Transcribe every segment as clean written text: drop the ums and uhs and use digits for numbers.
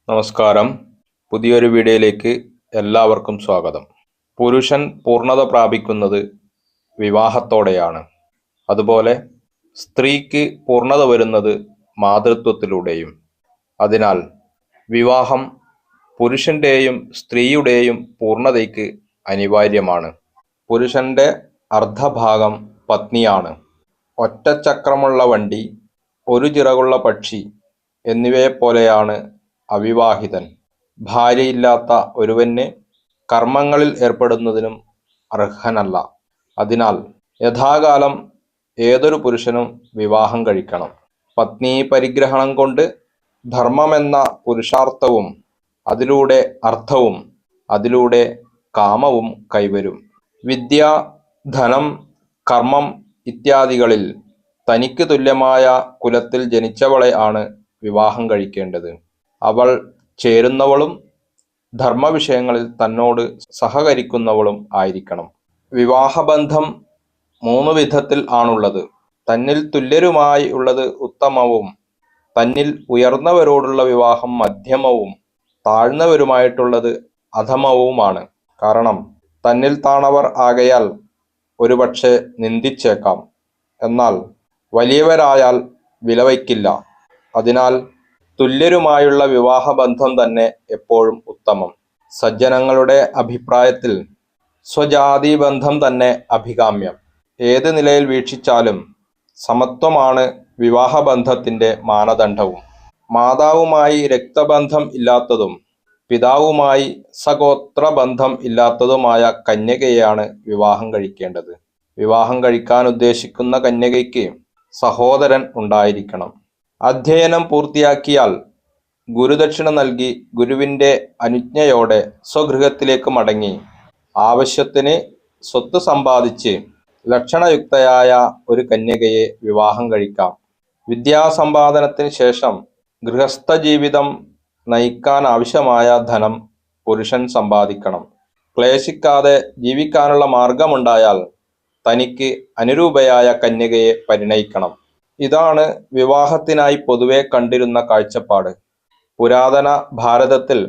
നമസ്കാരം. പുതിയൊരു വീഡിയോയിലേക്ക് എല്ലാവർക്കും സ്വാഗതം. പുരുഷൻ പൂർണ്ണത പ്രാപിക്കുന്നത് വിവാഹത്തോടെയാണ്. അതുപോലെ സ്ത്രീക്ക് പൂർണ്ണത വരുന്നത് മാതൃത്വത്തിലൂടെയും. അതിനാൽ വിവാഹം പുരുഷന്റെയും സ്ത്രീയുടെയും പൂർണ്ണതയ്ക്ക് അനിവാര്യമാണ്. പുരുഷന്റെ അർദ്ധഭാഗം പത്നിയാണ്. ഒറ്റച്ചക്രമുള്ള വണ്ടി, ഒരു ചിറകുള്ള പക്ഷി എന്നിവയെപ്പോലെയാണ് അവിവാഹിതൻ. ഭാര്യയില്ലാത്ത ഒരുവന് കർമ്മങ്ങളിൽ ഏർപ്പെടുന്നതിനും അർഹനല്ല. അതിനാൽ യഥാകാലം ഏതൊരു പുരുഷനും വിവാഹം കഴിക്കണം. പത്നീ പരിഗ്രഹണം കൊണ്ട് ധർമ്മമെന്ന പുരുഷാർത്ഥവും അതിലൂടെ അർത്ഥവും അതിലൂടെ കാമവും കൈവരും. വിദ്യ, ധനം, കർമ്മം ഇത്യാദികളിൽ തനിക്ക് തുല്യമായ കുലത്തിൽ ജനിച്ചവളെ ആണ് വിവാഹം കഴിക്കേണ്ടത്. അവൾ ചേരുന്നവളും ധർമ്മവിഷയങ്ങളിൽ തന്നോട് സഹകരിക്കുന്നവളും ആയിരിക്കണം. വിവാഹബന്ധം 3 വിധത്തിൽ ആണുള്ളത്. തന്നിൽ തുല്യരുമായി ഉള്ളത് ഉത്തമവും, തന്നിൽ ഉയർന്നവരോടുള്ള വിവാഹം മധ്യമവും, താഴ്ന്നവരുമായിട്ടുള്ളത് അധമവുമാണ്. കാരണം തന്നിൽ താണവർ ആകയാൽ ഒരുപക്ഷെ നിന്ദിച്ചേക്കാം, എന്നാൽ വലിയവരായാൽ വിലവയ്ക്കില്ല. അതിനാൽ തുല്യരുമായുള്ള വിവാഹബന്ധം തന്നെ എപ്പോഴും ഉത്തമം. സജ്ജനങ്ങളുടെ അഭിപ്രായത്തിൽ സ്വജാതി ബന്ധം തന്നെ അഭികാമ്യം. ഏത് നിലയിൽ വീക്ഷിച്ചാലും സമത്വമാണ് വിവാഹബന്ധത്തിന്റെ മാനദണ്ഡവും. മാതാവുമായി രക്തബന്ധം ഇല്ലാത്തതും പിതാവുമായി സഗോത്രബന്ധം ഇല്ലാത്തതുമായ കന്യകയെയാണ് വിവാഹം കഴിക്കേണ്ടത്. വിവാഹം കഴിക്കാൻ ഉദ്ദേശിക്കുന്ന കന്യകയ്ക്ക് സഹോദരൻ ഉണ്ടായിരിക്കണം. അധ്യയനം പൂർത്തിയാക്കിയാൽ ഗുരുദക്ഷിണ നൽകി ഗുരുവിന്റെ അനുജ്ഞയോടെ സ്വഗൃഹത്തിലേക്ക് മടങ്ങി ആവശ്യത്തിന് സ്വത്ത് സമ്പാദിച്ച് ലക്ഷണയുക്തയായ ഒരു കന്യകയെ വിവാഹം കഴിക്കാം. വിദ്യാസമ്പാദനത്തിന് ശേഷം ഗൃഹസ്ഥ ജീവിതം നയിക്കാൻ ആവശ്യമായ ധനം പുരുഷൻ സമ്പാദിക്കണം. ക്ലേശിക്കാതെ ജീവിക്കാനുള്ള മാർഗമുണ്ടായാൽ തനിക്ക് അനുരൂപയായ കന്യകയെ പരിണയിക്കണം. ഇതാണ് വിവാഹത്തിനായി പൊതുവെ കണ്ടിരുന്ന കാഴ്ചപ്പാട്. പുരാതന ഭാരതത്തിൽ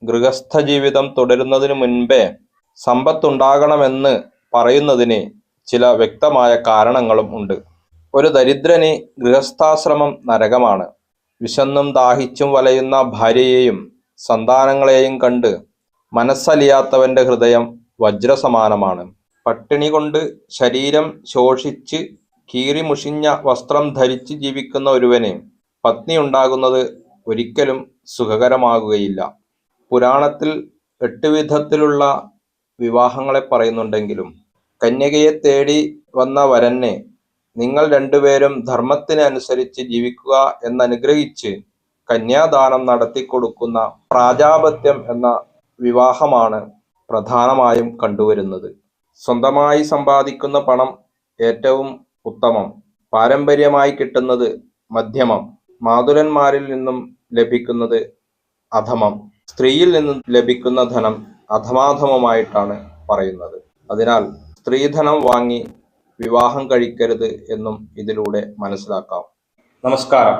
ഗൃഹസ്ഥ ജീവിതം തുടരുന്നതിനു മുൻപേ സമ്പത്തുണ്ടാകണമെന്ന് പറയുന്നതിന് ചില വ്യക്തമായ കാരണങ്ങളും ഉണ്ട്. ഒരു ദരിദ്രന് ഗൃഹസ്ഥാശ്രമം നരകമാണ്. വിശന്നും ദാഹിച്ചും വലയുന്ന ഭാര്യയെയും സന്താനങ്ങളെയും കണ്ട് മനസ്സലിയാത്തവന്റെ ഹൃദയം വജ്രസമാനമാണ്. പട്ടിണി കൊണ്ട് ശരീരം ശോഷിച്ച് കീറിമുഷിഞ്ഞ വസ്ത്രം ധരിച്ച് ജീവിക്കുന്ന ഒരുവന് പത്നി ഉണ്ടാകുന്നത് ഒരിക്കലും സുഖകരമാകുകയില്ല. പുരാണത്തിൽ 8 വിധത്തിലുള്ള വിവാഹങ്ങളെ പറയുന്നുണ്ടെങ്കിലും കന്യകയെ തേടി വന്ന വരന് നിങ്ങൾ രണ്ടുപേരും ധർമ്മത്തിന് അനുസരിച്ച് ജീവിക്കുക എന്നനുഗ്രഹിച്ച് കന്യാദാനം നടത്തിക്കൊടുക്കുന്ന പ്രാജാപത്യം എന്ന വിവാഹമാണ് പ്രധാനമായും കണ്ടുവരുന്നത്. സ്വന്തമായി സമ്പാദിക്കുന്ന പണം ഏറ്റവും ഉത്തമം, പാരമ്പര്യമായി കിട്ടുന്നത് മധ്യമം, മാതുലന്മാരിൽ നിന്നും ലഭിക്കുന്നത് അധമം, സ്ത്രീയിൽ നിന്നും ലഭിക്കുന്ന ധനം അധമാധമമായിട്ടാണ് പറയുന്നത്. അതിനാൽ സ്ത്രീധനം വാങ്ങി വിവാഹം കഴിക്കരുത് എന്നും ഇതിലൂടെ മനസ്സിലാക്കാം. നമസ്കാരം.